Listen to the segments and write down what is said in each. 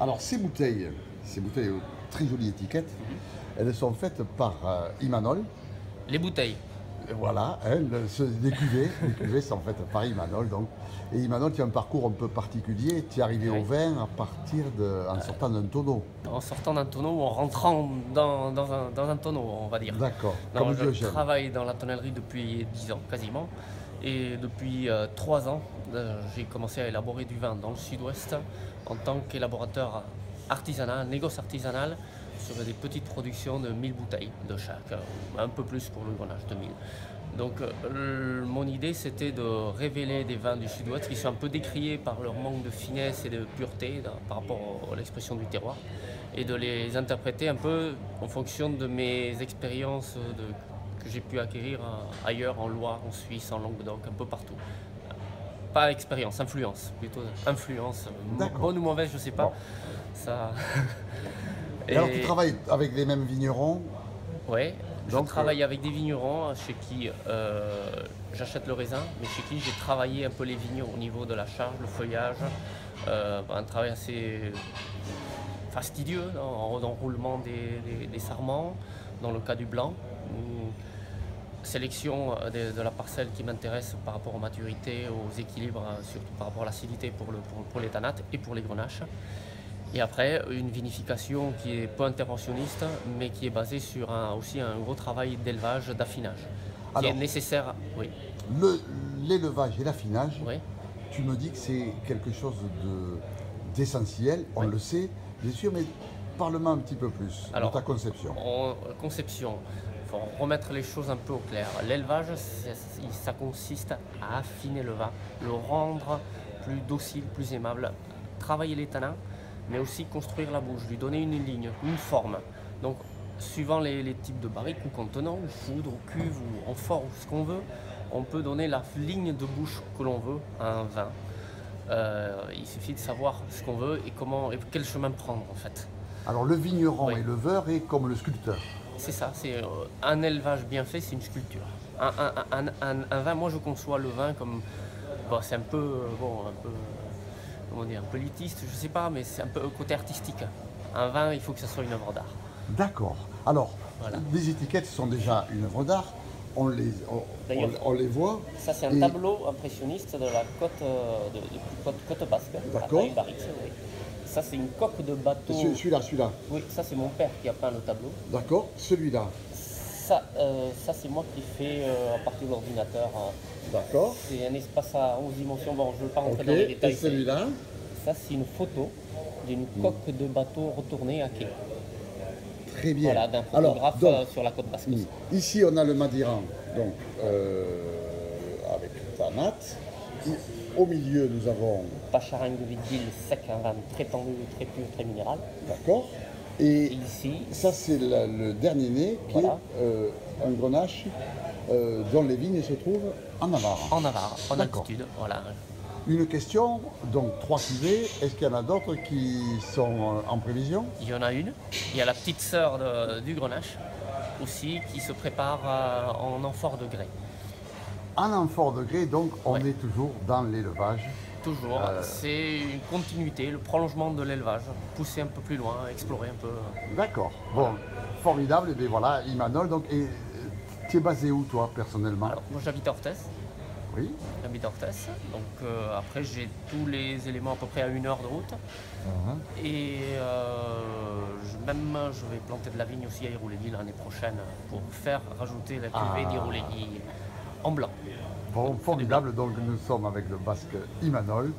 Alors ces bouteilles aux très jolies étiquettes, elles sont faites par Imanol. Les bouteilles. Et voilà, hein, les cuvées sont faites par Imanol. Donc. Et Imanol, tu as un parcours un peu particulier. Tu es arrivé Oui. au vin en sortant d'un tonneau. En sortant d'un tonneau ou en rentrant dans un tonneau, on va dire. D'accord, Non, comme je Diogène. travaille dans la tonnellerie depuis 10 ans quasiment. Et depuis 3 ans, j'ai commencé à élaborer du vin dans le sud-ouest en tant qu'élaborateur artisanal, négoce artisanal, sur des petites productions de 1000 bouteilles de chaque, un peu plus pour le Grenache de 1000. Donc mon idée c'était de révéler des vins du sud-ouest qui sont un peu décriés par leur manque de finesse et de pureté par rapport à l'expression du terroir et de les interpréter un peu en fonction de mes expériences que j'ai pu acquérir ailleurs, en Loire, en Suisse, en Languedoc, un peu partout. Pas expérience, influence, plutôt influence, bonne ou mauvaise, je sais pas. Bon. Ça... Et alors tu travailles avec les mêmes vignerons? Oui, je Donc, travaille avec des vignerons chez qui j'achète le raisin, mais chez qui j'ai travaillé un peu les vignes au niveau de la charge, le feuillage, un travail assez fastidieux en enroulement des sarments, dans le cas du blanc. Sélection de la parcelle qui m'intéresse par rapport aux maturités, aux équilibres, surtout par rapport à l'acidité pour les tanates et pour les grenaches. Et après, une vinification qui est peu interventionniste, mais qui est basée sur aussi un gros travail d'élevage, d'affinage, qui est nécessaire. Oui. L'élevage et l'affinage, Oui. tu me dis que c'est quelque chose d'essentiel, on le sait, bien sûr, mais parle-moi un petit peu plus de ta conception. Conception, il faut remettre les choses un peu au clair. L'élevage, ça consiste à affiner le vin, le rendre plus docile, plus aimable, travailler les tanins, mais aussi construire la bouche, lui donner une ligne, une forme. Donc, suivant les types de barriques ou contenants, ou foudre, ou cuve, ou amphore, ou ce qu'on veut, on peut donner la ligne de bouche que l'on veut à un vin. Il suffit de savoir ce qu'on veut et quel chemin prendre en fait. Alors le vigneron éleveur est comme le sculpteur. C'est ça, c'est un élevage bien fait, c'est une sculpture. Un vin, moi je conçois le vin comme, c'est un peu, comment dire, un peu élitiste, je sais pas, mais c'est un peu côté artistique. Un vin, il faut que ça soit une œuvre d'art. D'accord. Alors, voilà. Les étiquettes sont déjà une œuvre d'art. On les voit. Ça, c'est un tableau impressionniste de la côte basque. D'accord. Ça, c'est une coque de bateau. Celui-là. Oui, ça, c'est mon père qui a peint le tableau. D'accord. Celui-là. Ça, c'est moi qui fais à partir de l'ordinateur. D'accord. C'est un espace à 11 dimensions. Bon, je ne veux pas rentrer dans les détails. Et celui-là? Ça, c'est une photo d'une coque de bateau retournée à quai. Très bien. Voilà, d'un photographe sur la côte basque. Ici, on a le Madiran, donc avec Tanat. Au milieu, nous avons Pacharingue de Videville sec, un vin très tendu, très pur, très minéral. D'accord. Et ici, ça, c'est le dernier né, qui est un grenache dont les vignes se trouvent en Navarre. En Navarre, en altitude. Voilà. Une question, donc 3 cuvées. Est-ce qu'il y en a d'autres qui sont en prévision? Il y en a une. Il y a la petite sœur du grenache aussi qui se prépare en amphore de grès. En amphore de grès, donc on est toujours dans l'élevage. Toujours. C'est une continuité, le prolongement de l'élevage. Pousser un peu plus loin, explorer un peu. D'accord. Bon, formidable. Et bien voilà, Imanol. Donc, et tu es basé où toi personnellement? Alors, moi j'habite à Orthez. Oui. J'habite à Orthez. Donc après j'ai tous les éléments à peu près à 1 heure de route. Et je vais planter de la vigne aussi à Irouléguy l'année prochaine pour faire rajouter la cuvée d'Irouléguy en blanc. Bon, formidable. Donc nous sommes avec le basque Imanol.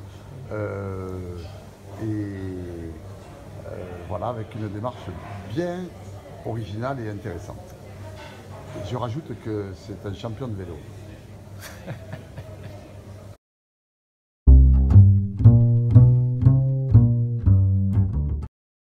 Voilà, avec une démarche bien originale et intéressante. Je rajoute que c'est un champion de vélo.